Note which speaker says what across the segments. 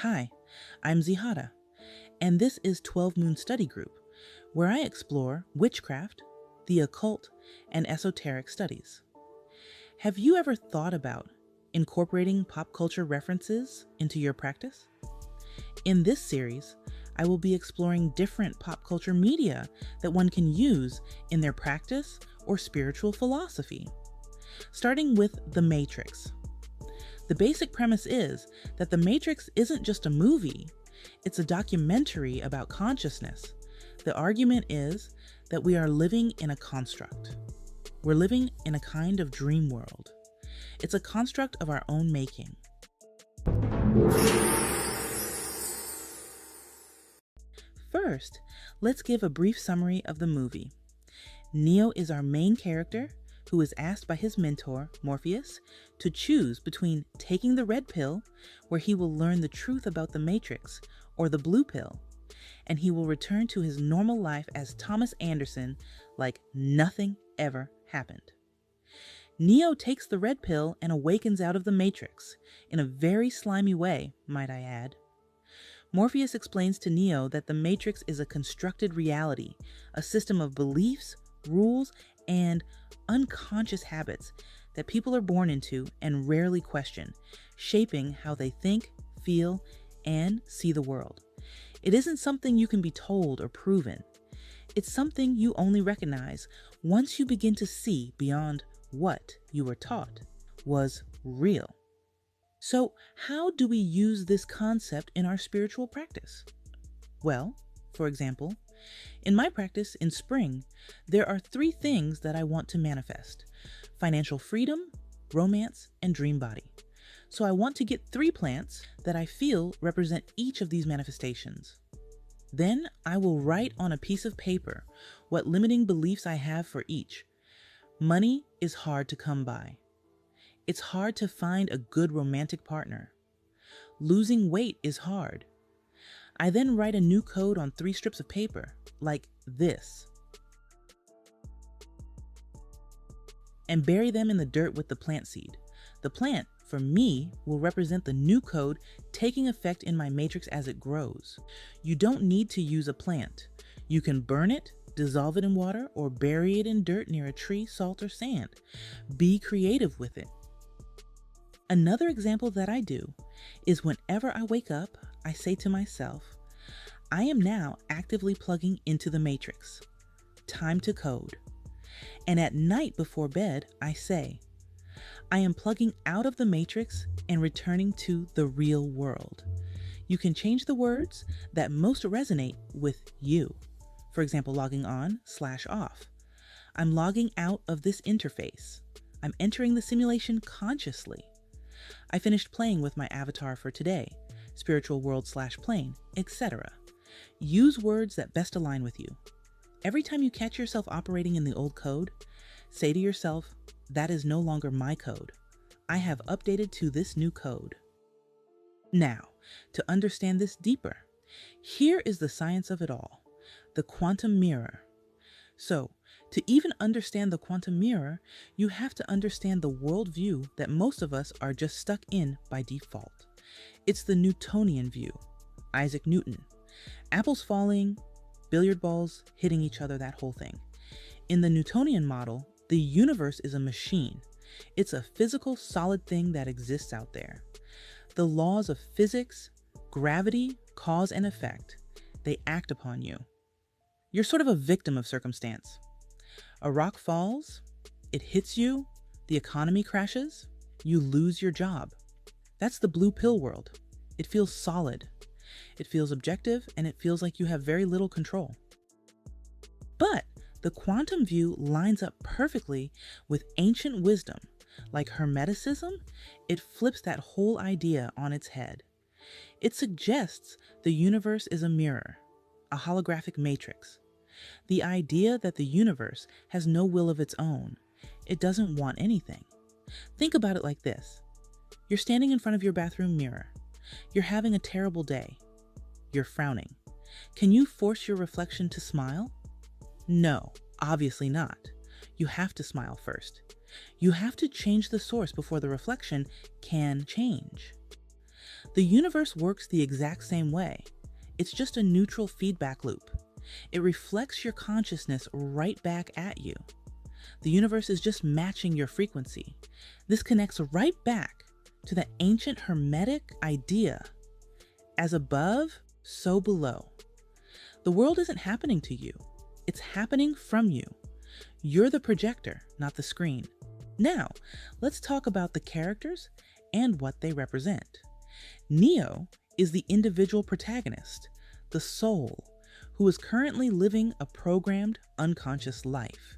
Speaker 1: Hi, I'm Zihara, and this is 12 Moon Study Group, where I explore witchcraft, the occult, and esoteric studies. Have you ever thought about incorporating pop culture references into your practice? In this series, I will be exploring different pop culture media that one can use in their practice or spiritual philosophy. Starting with The Matrix. The basic premise is that The Matrix isn't just a movie, it's a documentary about consciousness. The argument is that we are living in a construct. We're living in a kind of dream world. It's a construct of our own making. First, let's give a brief summary of the movie. Neo is our main character who is asked by his mentor, Morpheus, to choose between taking the red pill, where he will learn the truth about the Matrix, or the blue pill, and he will return to his normal life as Thomas Anderson like nothing ever happened. Neo takes the red pill and awakens out of the Matrix, in a very slimy way, might I add. Morpheus explains to Neo that the Matrix is a constructed reality, a system of beliefs, rules, and unconscious habits that people are born into and rarely question, shaping how they think, feel, and see the world. It isn't something you can be told or proven. It's something you only recognize once you begin to see beyond what you were taught was real. So, how do we use this concept in our spiritual practice? Well, for example, in my practice in spring, there are 3 things that I want to manifest: financial freedom, romance, and dream body. So I want to get 3 plants that I feel represent each of these manifestations. Then I will write on a piece of paper what limiting beliefs I have for each. Money is hard to come by. It's hard to find a good romantic partner. Losing weight is hard. I then write a new code on 3 strips of paper, like this, and bury them in the dirt with the plant seed. The plant, for me, will represent the new code taking effect in my matrix as it grows. You don't need to use a plant. You can burn it, dissolve it in water, or bury it in dirt near a tree, salt, or sand. Be creative with it. Another example that I do is whenever I wake up, I say to myself, I am now actively plugging into the matrix. Time to code. And at night before bed, I say, I am plugging out of the matrix and returning to the real world. You can change the words that most resonate with you. For example, logging on/off. I'm logging out of this interface. I'm entering the simulation consciously. I finished playing with my avatar for today, spiritual world/plane, etc. Use words that best align with you. Every time you catch yourself operating in the old code, say to yourself, that is no longer my code. I have updated to this new code. Now, to understand this deeper, here is the science of it all, the quantum mirror. So, to even understand the quantum mirror, you have to understand the worldview that most of us are just stuck in by default. It's the Newtonian view. Isaac Newton. Apples falling, billiard balls hitting each other, that whole thing. In the Newtonian model, the universe is a machine. It's a physical, solid thing that exists out there. The laws of physics, gravity, cause and effect, they act upon you. You're sort of a victim of circumstance. A rock falls, it hits you, the economy crashes, you lose your job. That's the blue pill world. It feels solid. It feels objective, and it feels like you have very little control. But the quantum view lines up perfectly with ancient wisdom. Like Hermeticism, it flips that whole idea on its head. It suggests the universe is a mirror, a holographic matrix. The idea that the universe has no will of its own. It doesn't want anything. Think about it like this. You're standing in front of your bathroom mirror. You're having a terrible day. You're frowning. Can you force your reflection to smile? No, obviously not. You have to smile first. You have to change the source before the reflection can change. The universe works the exact same way. It's just a neutral feedback loop. It reflects your consciousness right back at you. The universe is just matching your frequency. This connects right back to the ancient Hermetic idea: as above, so below. The world isn't happening to you. It's happening from you. You're the projector, not the screen. Now, let's talk about the characters and what they represent. Neo is the individual protagonist, the soul, who is currently living a programmed, unconscious life.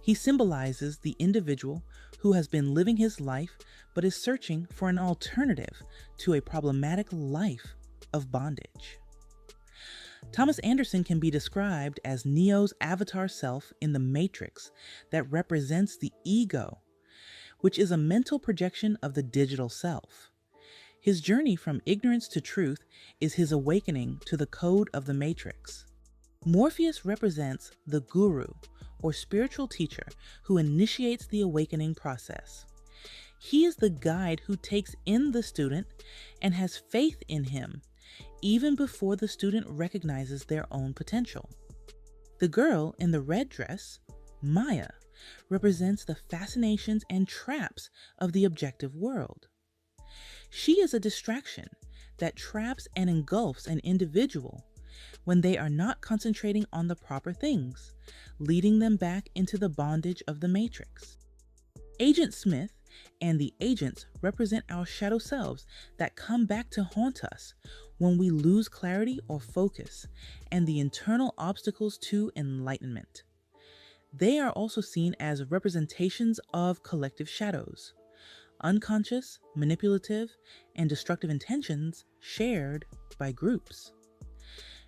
Speaker 1: He symbolizes the individual who has been living his life but is searching for an alternative to a problematic life of bondage. Thomas Anderson can be described as Neo's avatar self in the Matrix that represents the ego, which is a mental projection of the digital self. His journey from ignorance to truth is his awakening to the code of the Matrix. Morpheus represents the guru, or spiritual teacher, who initiates the awakening process. He is the guide who takes in the student and has faith in him, even before the student recognizes their own potential. The girl in the red dress, Maya, represents the fascinations and traps of the objective world. She is a distraction that traps and engulfs an individual when they are not concentrating on the proper things, leading them back into the bondage of the Matrix. Agent Smith and the agents represent our shadow selves that come back to haunt us when we lose clarity or focus, and the internal obstacles to enlightenment. They are also seen as representations of collective shadows, unconscious, manipulative, and destructive intentions shared by groups.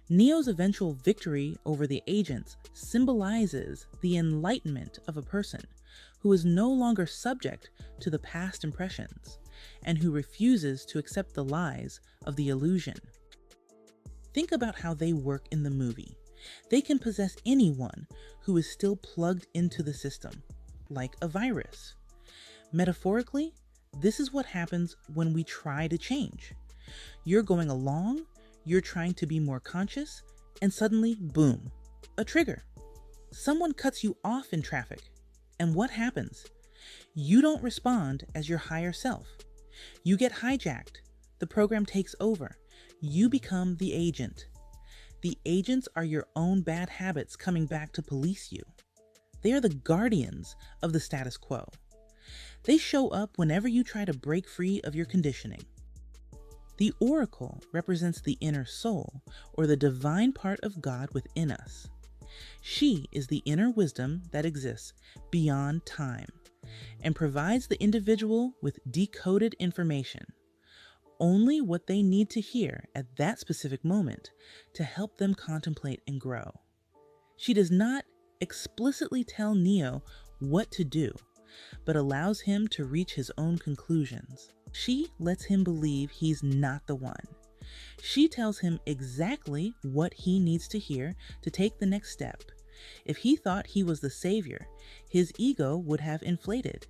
Speaker 1: Neo's eventual victory over the agents symbolizes the enlightenment of a person who is no longer subject to the past impressions and who refuses to accept the lies of the illusion. Think about how they work in the movie. They can possess anyone who is still plugged into the system, like a virus. Metaphorically, this is what happens when we try to change. You're going along, you're trying to be more conscious, and suddenly, boom, a trigger. Someone cuts you off in traffic, and what happens? You don't respond as your higher self. You get hijacked. The program takes over. You become the agent. The agents are your own bad habits coming back to police you. They are the guardians of the status quo. They show up whenever you try to break free of your conditioning. The oracle represents the inner soul, or the divine part of God within us. She is the inner wisdom that exists beyond time and provides the individual with decoded information, only what they need to hear at that specific moment to help them contemplate and grow. She does not explicitly tell Neo what to do, but allows him to reach his own conclusions. She lets him believe he's not the one. She tells him exactly what he needs to hear to take the next step. If he thought he was the savior, his ego would have inflated.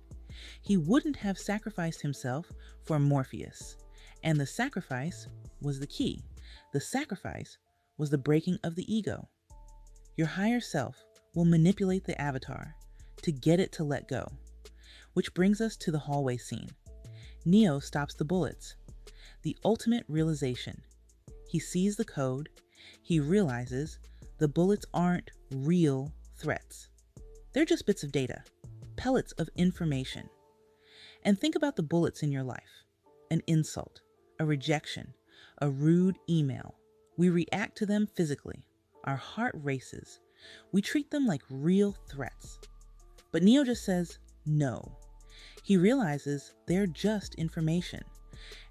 Speaker 1: He wouldn't have sacrificed himself for Morpheus. And the sacrifice was the key. The sacrifice was the breaking of the ego. Your higher self will manipulate the avatar to get it to let go. Which brings us to the hallway scene. Neo stops the bullets. The ultimate realization. He sees the code. He realizes the bullets aren't real threats. They're just bits of data, pellets of information. And think about the bullets in your life. An insult, a rejection, a rude email. We react to them physically. Our heart races. We treat them like real threats. But Neo just says no. He realizes they're just information.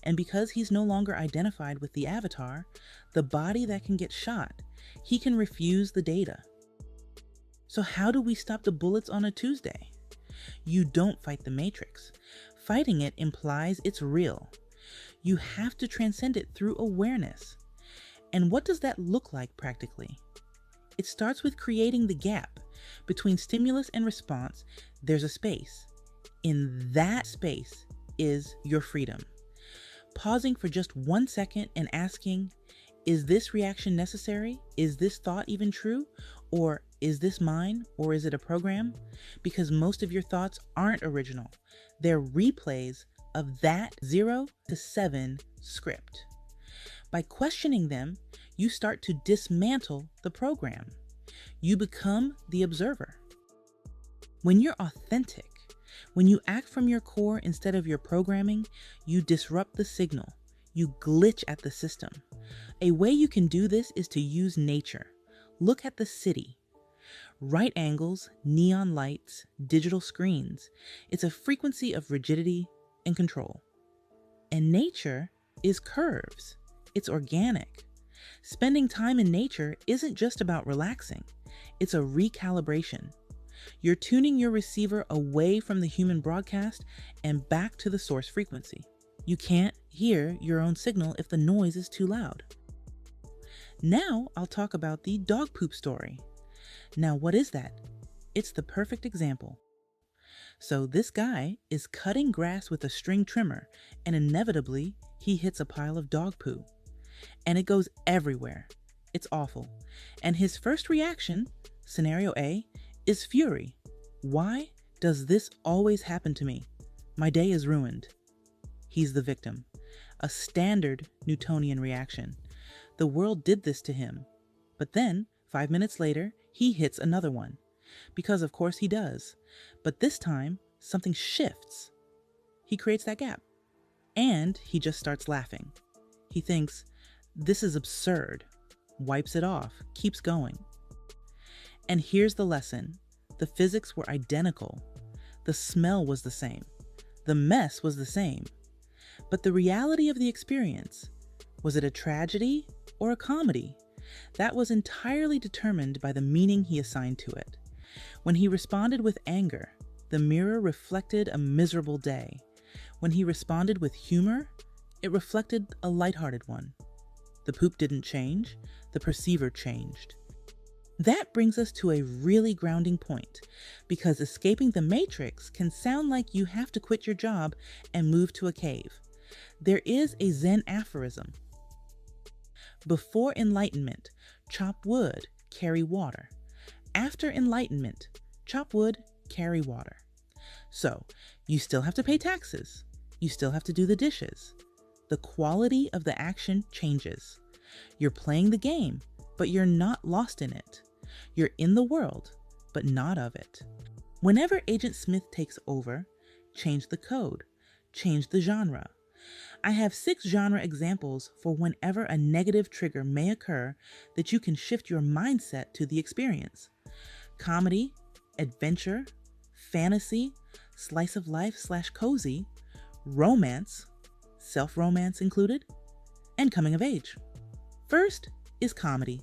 Speaker 1: And because he's no longer identified with the avatar, the body that can get shot, he can refuse the data. So how do we stop the bullets on a Tuesday? You don't fight the Matrix. Fighting it implies it's real. You have to transcend it through awareness. And what does that look like practically? It starts with creating the gap. Between stimulus and response, there's a space. In that space is your freedom. Pausing for just 1 second and asking, is this reaction necessary? Is this thought even true? Or is this mine? Or is it a program? Because most of your thoughts aren't original. They're replays of that 0 to 7 script. By questioning them, you start to dismantle the program. You become the observer. When you're authentic, when you act from your core instead of your programming, you disrupt the signal. You glitch at the system. A way you can do this is to use nature. Look at the city. Right angles, neon lights, digital screens. It's a frequency of rigidity and control. And nature is curves. It's organic. Spending time in nature isn't just about relaxing. It's a recalibration. You're tuning your receiver away from the human broadcast and back to the source frequency. You can't hear your own signal if the noise is too loud. Now I'll talk about the dog poop story. Now what is that? It's the perfect example. So this guy is cutting grass with a string trimmer, and inevitably he hits a pile of dog poo. And it goes everywhere. It's awful. And his first reaction, scenario A, is fury. Why does this always happen to me? My day is ruined. He's the victim. A standard Newtonian reaction. The world did this to him. But then, 5 minutes later, he hits another one. Because of course he does. But this time, something shifts. He creates that gap. And he just starts laughing. He thinks, this is absurd. Wipes it off. Keeps going. And here's the lesson. The physics were identical. The smell was the same. The mess was the same. But the reality of the experience, was it a tragedy or a comedy? That was entirely determined by the meaning he assigned to it. When he responded with anger, the mirror reflected a miserable day. When he responded with humor, it reflected a lighthearted one. The poop didn't change, the perceiver changed. That brings us to a really grounding point, because escaping the matrix can sound like you have to quit your job and move to a cave. There is a Zen aphorism. Before enlightenment, chop wood, carry water. After enlightenment, chop wood, carry water. So, you still have to pay taxes. You still have to do the dishes. The quality of the action changes. You're playing the game, but you're not lost in it. You're in the world, but not of it. Whenever Agent Smith takes over, change the code, change the genre. I have 6 genre examples for whenever a negative trigger may occur that you can shift your mindset to the experience. Comedy, adventure, fantasy, slice of life / cozy, romance, self-romance included, and coming of age. First is comedy.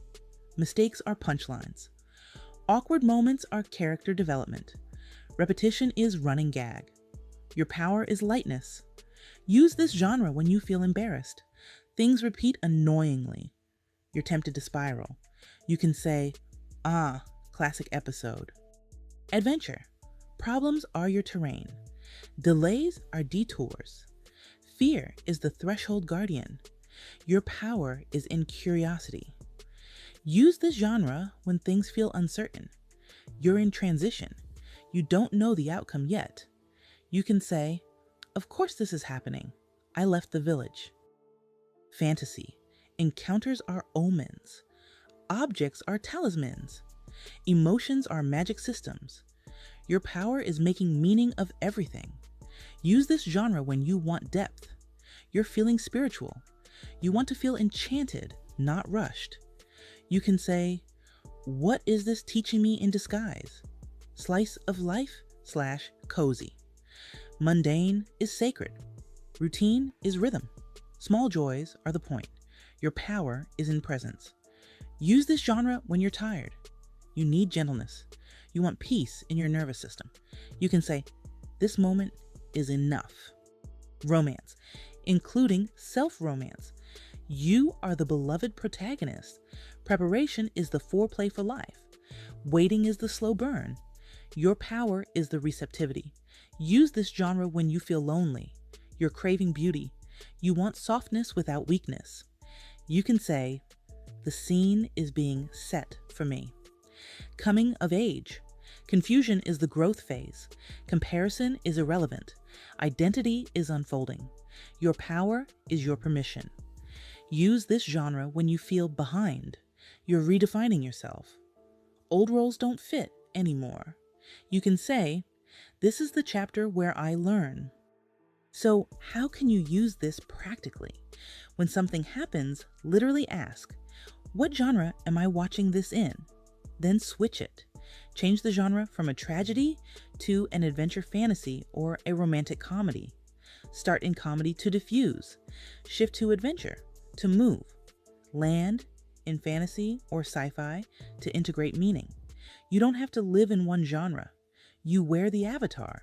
Speaker 1: Mistakes are punchlines. Awkward moments are character development. Repetition is running gag. Your power is lightness. Use this genre when you feel embarrassed. Things repeat annoyingly. You're tempted to spiral. You can say, classic episode. Adventure. Problems are your terrain. Delays are detours. Fear is the threshold guardian. Your power is in curiosity. Use this genre when things feel uncertain. You're in transition. You don't know the outcome yet. You can say, of course this is happening. I left the village. Fantasy. Encounters are omens. Objects are talismans. Emotions are magic systems. Your power is making meaning of everything. Use this genre when you want depth. You're feeling spiritual. You want to feel enchanted, not rushed. You can say, what is this teaching me in disguise? Slice of life / cozy. Mundane is sacred. Routine is rhythm. Small joys are the point. Your power is in presence. Use this genre when you're tired. You need gentleness. You want peace in your nervous system. You can say, this moment is enough. Romance, including self-romance. You are the beloved protagonist. Preparation is the foreplay for life. Waiting is the slow burn. Your power is the receptivity. Use this genre when you feel lonely. You're craving beauty. You want softness without weakness. You can say, the scene is being set for me. Coming of age. Confusion is the growth phase. Comparison is irrelevant. Identity is unfolding. Your power is your permission. Use this genre when you feel behind. You're redefining yourself. Old roles don't fit anymore. You can say, this is the chapter where I learn. So how can you use this practically? When something happens, literally ask, what genre am I watching this in? Then switch it. Change the genre from a tragedy to an adventure fantasy or a romantic comedy. Start in comedy to diffuse. Shift to adventure to move. Land in fantasy or sci-fi to integrate meaning. You don't have to live in one genre. You wear the avatar,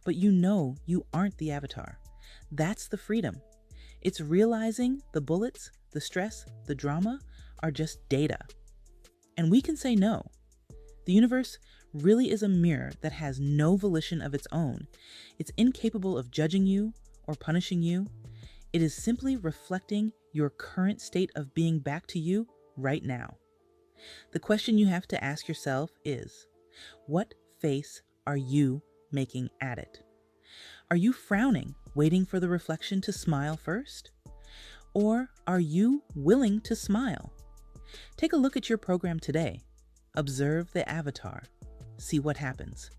Speaker 1: but you know you aren't the avatar. That's the freedom. It's realizing the bullets, the stress, the drama are just data. And we can say no. The universe really is a mirror that has no volition of its own. It's incapable of judging you or punishing you. It is simply reflecting your current state of being back to you right now. The question you have to ask yourself is, what face are you making at it? Are you frowning, waiting for the reflection to smile first? Or are you willing to smile? Take a look at your program today. Observe the avatar. See what happens.